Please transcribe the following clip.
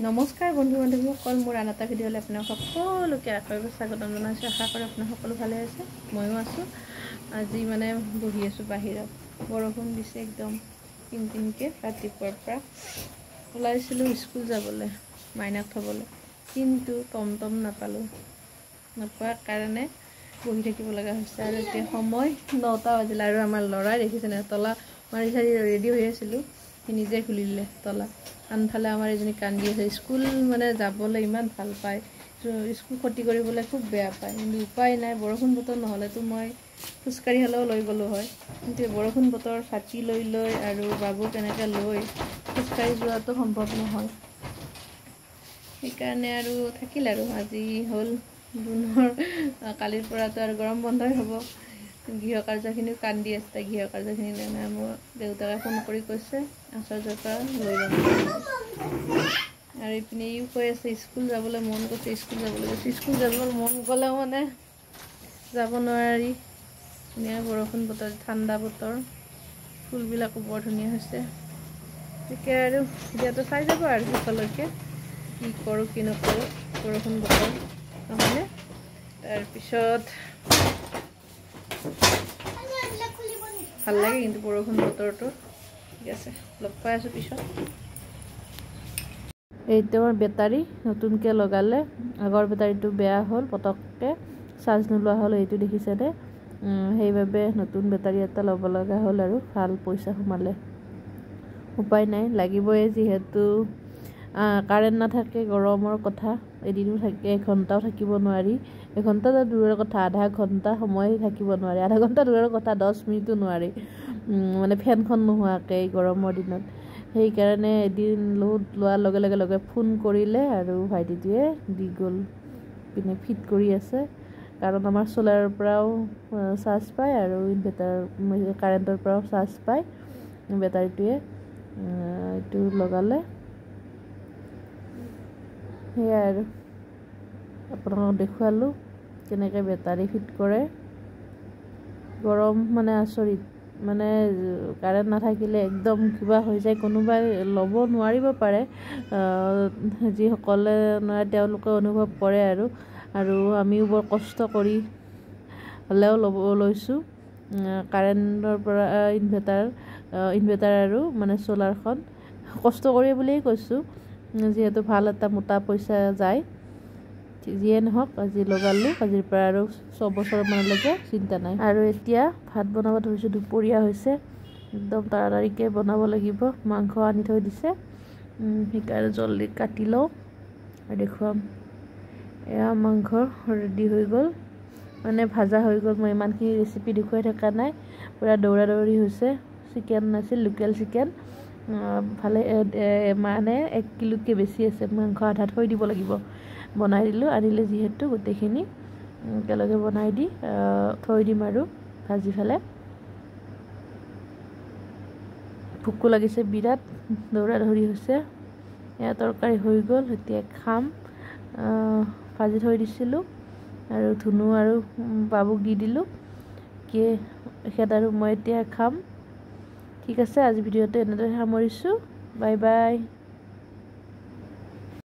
নমস্কাৰ বন্ধু বান্ধৱীসকল, মোৰ আন এটা ভিডিঅ'লৈ আপোনাক সকলোকে আকৌ স্বাগতম জনাইছোঁ। আশা কৰোঁ আপোনাক সকলো ভালে আছে, ময়ো আছোঁ। আজি মানে বহি আছোঁ বাহিৰত, বৰষুণ দিছে একদম কিনকিনকৈ। ৰাতিপুৱাৰ পৰা ওলাইছিলোঁ স্কুল যাবলৈ, মাইনাক থ'বলৈ, কিন্তু টমটম নোপোৱাৰ কাৰণে বহি থাকিব লগা হৈছে। আৰু এতিয়া সময় 9টা বাজিলে আৰু আমাৰ ল'ৰাই দেখিছেনে তলা মাৰি চাৰি ৰেডি হৈ আছিলোঁ, সি নিজে খুলি দিলে তলা। আনফালে আমাৰ এজনী কান্দি আছে, স্কুল মানে যাবলৈ ইমান ভাল পায়, স্কুল ক্ষতি কৰিবলৈ খুব বেয়া পায়, কিন্তু উপায় নাই। বৰষুণ বতৰ নহ'লেতো মই খোজকাঢ়ি হ'লেও লৈ গ'লোঁ হয়, কিন্তু বৰষুণ বতৰ ছাতি লৈ আৰু বাবুক এনেকৈ লৈ খোজকাঢ়ি যোৱাটো সম্ভৱ নহয়। সেইকাৰণে আৰু থাকিল। আৰু আজি হ'ল জুনৰ, কালিৰ পৰাতো আৰু গৰম বন্ধই হ'ব। গৃহ কাৰ্যখিনিও কান্দি আছে, গৃহ কাৰ্যখিনি নাই। মোৰ দেউতাকে ফোন কৰি কৈছে আচাৰ্যৰ পৰা লৈ যাম। আৰু ইপিনে ইও কৈ আছে স্কুল যাবলৈ মন গৈছে, স্কুল যাবলৈ মন গ'লেও মানে যাব নোৱাৰি। ধুনীয়া বৰষুণ বতৰ, ঠাণ্ডা বতৰ, ফুলবিলাকো বৰ ধুনীয়া হৈছে। গতিকে আৰু ভিডিঅ'টো চাই যাব আৰু শেষলৈকে, কি কৰোঁ কি নকৰোঁ। বৰষুণ বতৰ নহ'লে তাৰপিছত ভাল লাগে কিন্তু বৰষুণ বতৰটো। ঠিক আছে, লগ পাই আছোঁ পিছত। এইটো আমাৰ বেটাৰী নতুনকৈ লগালে, আগৰ বেটাৰীটো বেয়া হ'ল, পটককৈ চাৰ্জ নোলোৱা হ'ল, এইটো দেখিছেনে। সেইবাবে নতুন বেটাৰী এটা ল'ব লগা হ'ল আৰু ভাল পইচা সোমালে। উপায় নাই, লাগিবই, যিহেতু কাৰেণ্ট নাথাকে, গৰমৰ কথা, এদিনো থাকে, এঘণ্টাও থাকিব নোৱাৰি। এঘণ্টা দূৰৰ কথা, আধা ঘণ্টা সময় থাকিব নোৱাৰি, আধা ঘণ্টা দূৰৰ কথা 10 মিনিটো নোৱাৰি, মানে ফেনখন নোহোৱাকৈ গৰমৰ দিনত। সেইকাৰণে এদিন লোৱাৰ লগে লগে ফোন কৰিলে আৰু ভাইটিটোৱে দি গ'ল, পিনে ফিট কৰি আছে। কাৰণ আমাৰ চ'লাৰৰ পৰাও চাৰ্জ পায় আৰু ইনভাৰ্টাৰ কাৰেণ্টৰ পৰাও চাৰ্জ পায় বেটাৰীটোৱে। এইটো লগালে, সেয়াই আৰু আপোনালোকক দেখুৱালোঁ কেনেকৈ বেটাৰী ফিট কৰে। গৰম মানে আচৰিত, মানে কাৰেণ্ট নাথাকিলে একদম কিবা হৈ যায়। কোনোবাই ল'ব নোৱাৰিব পাৰে, যিসকলে তেওঁলোকে অনুভৱ কৰে আৰু আমিও বৰ কষ্ট কৰি হ'লেও লৈছোঁ কাৰেণ্টৰ পৰা ইনভাৰ্টাৰ আৰু মানে চ'লাৰখন। কষ্ট কৰি বুলিয়েই কৈছোঁ, যিহেতু ভাল এটা মোটা পইচা যায়। যিয়ে নহওক, আজি লগালোঁ, আজিৰ পৰা আৰু 6 বছৰমানলৈকে চিন্তা নাই। আৰু এতিয়া ভাত বনাব ধৰিছোঁ, দুপৰীয়া হৈছে, একদম তাড়াতাড়িকৈ বনাব লাগিব। মাংস আনি থৈ দিছে, সেইকাৰণে জলদি কাটি লওঁ আৰু দেখুৱাম। এয়া মাংস ৰেডি হৈ গ'ল, মানে ভাজা হৈ গ'ল। মই ইমানখিনি ৰেচিপি দেখুৱাই থকা নাই, পূৰা দৌৰা দৌৰি হৈছে। চিকেন আছিল, লোকেল চিকেন, ভালে মানে 1 কিলোতকৈ বেছি আছে। মাংস আধা থৈ দিব লাগিব, বনাই দিলোঁ। আনিলে যিহেতু গোটেইখিনি একেলগে বনাই দি থৈ দিম আৰু ভাজি পেলাই। ভোকো লাগিছে বিৰাট, দৌৰা দৌৰি হৈছে। এয়া তৰকাৰী হৈ গ'ল, এতিয়া খাম। ভাজি থৈ দিছিলোঁ আৰু ধুনু আৰু বাবুক দি দিলোঁ, কি এখেত আৰু মই এতিয়া খাম। ঠিক আছে, আজি ভিডিঅ'টো এনেদৰে সামৰিছোঁ। Bye bye.